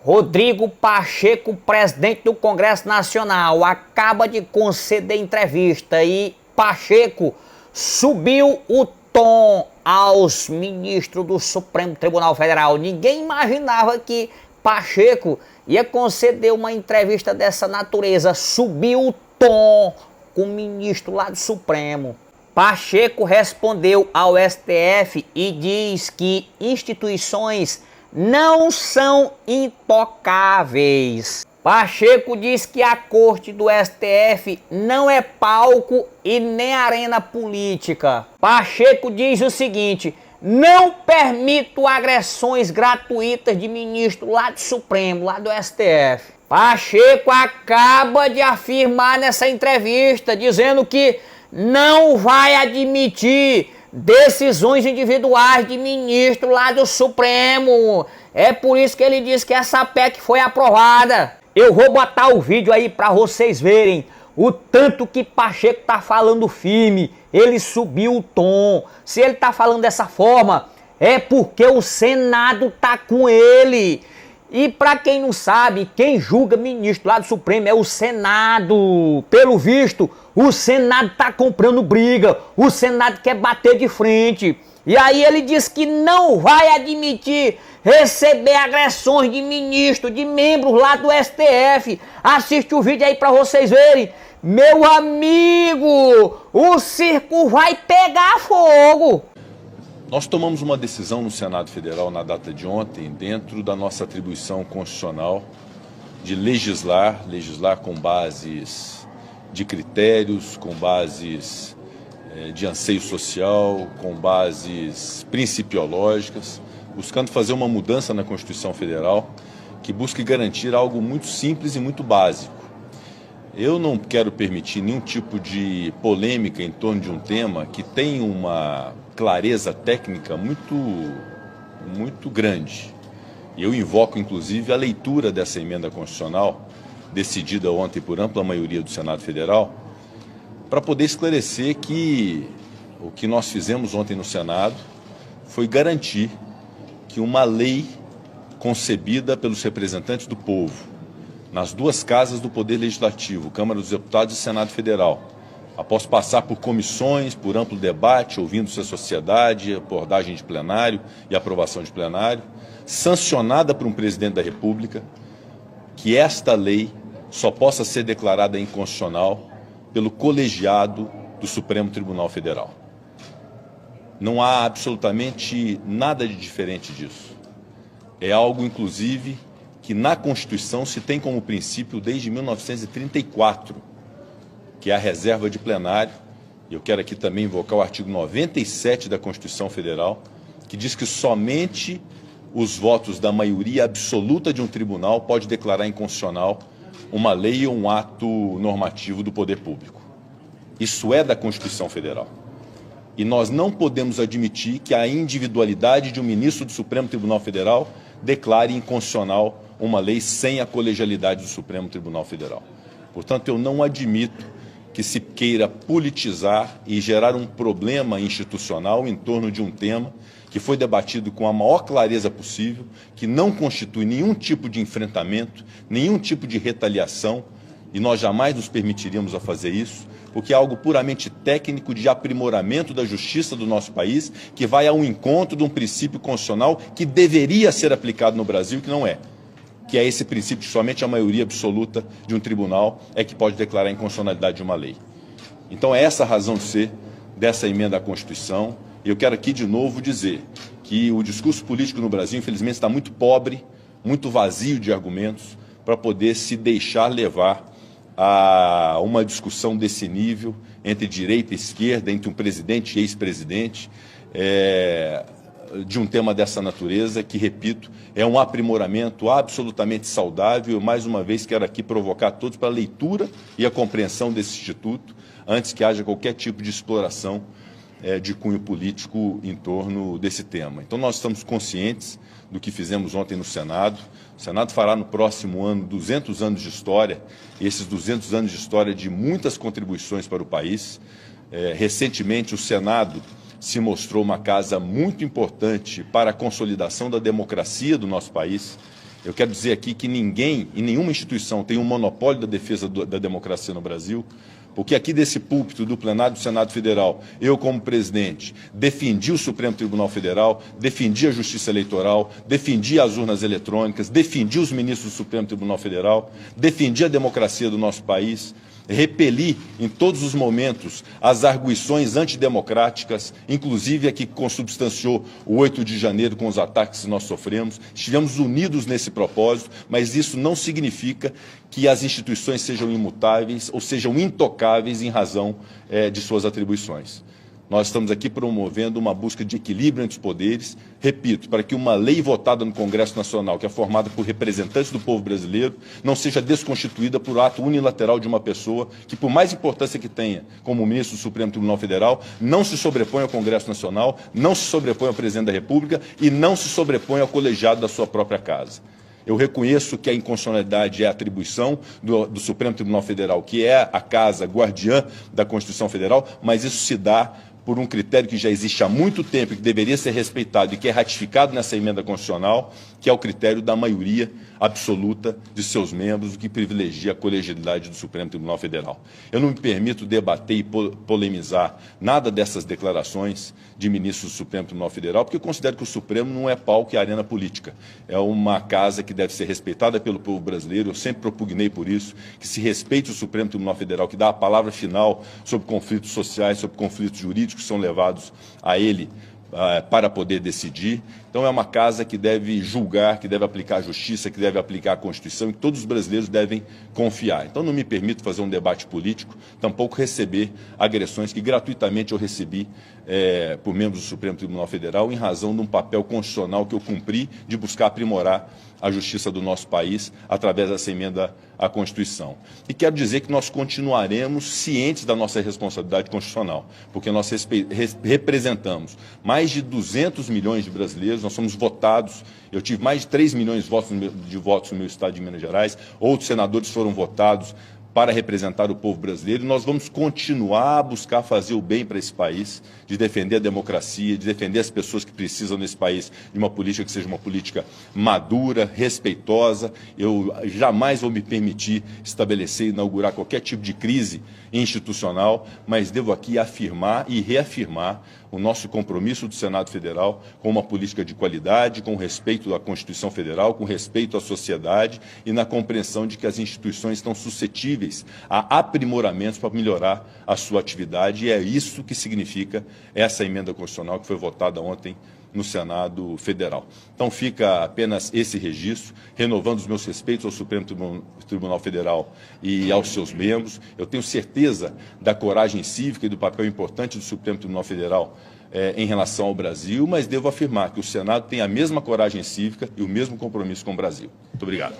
Rodrigo Pacheco, presidente do Congresso Nacional, acaba de conceder entrevista e Pacheco subiu o tom aos ministros do Supremo Tribunal Federal. Ninguém imaginava que Pacheco ia conceder uma entrevista dessa natureza. Subiu o tom com o ministro lá do Supremo. Pacheco respondeu ao STF e diz que instituições não são intocáveis. Pacheco diz que a corte do STF não é palco e nem arena política. Pacheco diz o seguinte: não permito agressões gratuitas de ministro lá do Supremo, lá do STF. Pacheco acaba de afirmar nessa entrevista, dizendo que não vai admitir decisões individuais de ministro lá do Supremo. É por isso que ele diz que essa PEC foi aprovada. Eu vou botar o vídeo aí para vocês verem o tanto que Pacheco tá falando firme. Ele subiu o tom. Se ele tá falando dessa forma, é porque o Senado tá com ele. E para quem não sabe, quem julga ministro lá do Supremo é o Senado. Pelo visto, o Senado tá comprando briga. O Senado quer bater de frente. E aí ele diz que não vai admitir receber agressões de ministro, de membros lá do STF. Assiste o vídeo aí para vocês verem. Meu amigo, o circo vai pegar fogo. Nós tomamos uma decisão no Senado Federal na data de ontem, dentro da nossa atribuição constitucional de legislar com bases de critérios, com bases de anseio social, com bases principiológicas, buscando fazer uma mudança na Constituição Federal que busque garantir algo muito simples e muito básico. Eu não quero permitir nenhum tipo de polêmica em torno de um tema que tem uma clareza técnica muito grande. Eu invoco, inclusive, a leitura dessa emenda constitucional, decidida ontem por ampla maioria do Senado Federal, para poder esclarecer que o que nós fizemos ontem no Senado foi garantir que uma lei concebida pelos representantes do povo, nas duas casas do Poder Legislativo, Câmara dos Deputados e Senado Federal, após passar por comissões, por amplo debate, ouvindo-se a sociedade, abordagem de plenário e aprovação de plenário, sancionada por um presidente da República, que esta lei só possa ser declarada inconstitucional pelo colegiado do Supremo Tribunal Federal. Não há absolutamente nada de diferente disso. É algo, inclusive, que na Constituição se tem como princípio desde 1934, que é a reserva de plenário. Eu quero aqui também invocar o artigo 97 da Constituição Federal, que diz que somente os votos da maioria absoluta de um tribunal pode declarar inconstitucional uma lei ou um ato normativo do poder público. Isso é da Constituição Federal. E nós não podemos admitir que a individualidade de um ministro do Supremo Tribunal Federal declare inconstitucional uma lei sem a colegialidade do Supremo Tribunal Federal. Portanto, eu não admito que se queira politizar e gerar um problema institucional em torno de um tema que foi debatido com a maior clareza possível, que não constitui nenhum tipo de enfrentamento, nenhum tipo de retaliação, e nós jamais nos permitiríamos a fazer isso, porque é algo puramente técnico de aprimoramento da justiça do nosso país, que vai ao encontro de um princípio constitucional que deveria ser aplicado no Brasil, que não é. Que é esse princípio que somente a maioria absoluta de um tribunal é que pode declarar a inconstitucionalidade de uma lei. Então é essa a razão de ser dessa emenda à Constituição. E eu quero aqui de novo dizer que o discurso político no Brasil, infelizmente, está muito pobre, muito vazio de argumentos para poder se deixar levar a uma discussão desse nível entre direita e esquerda, entre um presidente e ex-presidente, de um tema dessa natureza, que, repito, é um aprimoramento absolutamente saudável. Eu, mais uma vez, quero aqui provocar todos para a leitura e a compreensão desse Instituto, antes que haja qualquer tipo de exploração de cunho político em torno desse tema. Então, nós estamos conscientes do que fizemos ontem no Senado. O Senado fará no próximo ano 200 anos de história, e esses 200 anos de história de muitas contribuições para o país. Recentemente, o Senado se mostrou uma casa muito importante para a consolidação da democracia do nosso país. Eu quero dizer aqui que ninguém e nenhuma instituição tem um monopólio da defesa da democracia no Brasil, porque aqui desse púlpito do plenário do Senado Federal, eu como presidente, defendi o Supremo Tribunal Federal, defendi a Justiça Eleitoral, defendi as urnas eletrônicas, defendi os ministros do Supremo Tribunal Federal, defendi a democracia do nosso país, repeli em todos os momentos as arguições antidemocráticas, inclusive a que consubstanciou o 8 de janeiro com os ataques que nós sofremos. Estivemos unidos nesse propósito, mas isso não significa que as instituições sejam imutáveis ou sejam intocáveis em razão de suas atribuições. Nós estamos aqui promovendo uma busca de equilíbrio entre os poderes, repito, para que uma lei votada no Congresso Nacional, que é formada por representantes do povo brasileiro, não seja desconstituída por ato unilateral de uma pessoa que, por mais importância que tenha, como o ministro do Supremo Tribunal Federal, não se sobrepõe ao Congresso Nacional, não se sobrepõe ao presidente da República e não se sobrepõe ao colegiado da sua própria casa. Eu reconheço que a inconstitucionalidade é a atribuição do Supremo Tribunal Federal, que é a casa guardiã da Constituição Federal, mas isso se dá por um critério que já existe há muito tempo e que deveria ser respeitado e que é ratificado nessa emenda constitucional, que é o critério da maioria absoluta de seus membros, o que privilegia a colegialidade do Supremo Tribunal Federal. Eu não me permito debater e polemizar nada dessas declarações de ministros do Supremo Tribunal Federal, porque eu considero que o Supremo não é palco e arena política. É uma casa que deve ser respeitada pelo povo brasileiro, eu sempre propugnei por isso, que se respeite o Supremo Tribunal Federal, que dá a palavra final sobre conflitos sociais, sobre conflitos jurídicos, que são levados a ele para poder decidir. Então é uma casa que deve julgar, que deve aplicar a justiça, que deve aplicar a Constituição e que todos os brasileiros devem confiar. Então não me permito fazer um debate político, tampouco receber agressões que gratuitamente eu recebi por membros do Supremo Tribunal Federal em razão de um papel constitucional que eu cumpri de buscar aprimorar a justiça do nosso país através dessa emenda à Constituição. E quero dizer que nós continuaremos cientes da nossa responsabilidade constitucional, porque nós representamos mais de 200 milhões de brasileiros, nós somos votados, eu tive mais de 3 milhões de votos no meu estado de Minas Gerais, outros senadores foram votados para representar o povo brasileiro, e nós vamos continuar a buscar fazer o bem para esse país, de defender a democracia, de defender as pessoas que precisam nesse país de uma política que seja uma política madura, respeitosa. Eu jamais vou me permitir estabelecer e inaugurar qualquer tipo de crise institucional, mas devo aqui afirmar e reafirmar o nosso compromisso do Senado Federal com uma política de qualidade, com respeito à Constituição Federal, com respeito à sociedade e na compreensão de que as instituições estão suscetíveis a aprimoramentos para melhorar a sua atividade, e é isso que significa essa emenda constitucional que foi votada ontem no Senado Federal. Então fica apenas esse registro, renovando os meus respeitos ao Supremo Tribunal Federal e aos seus membros. Eu tenho certeza da coragem cívica e do papel importante do Supremo Tribunal Federal em relação ao Brasil, mas devo afirmar que o Senado tem a mesma coragem cívica e o mesmo compromisso com o Brasil. Muito obrigado.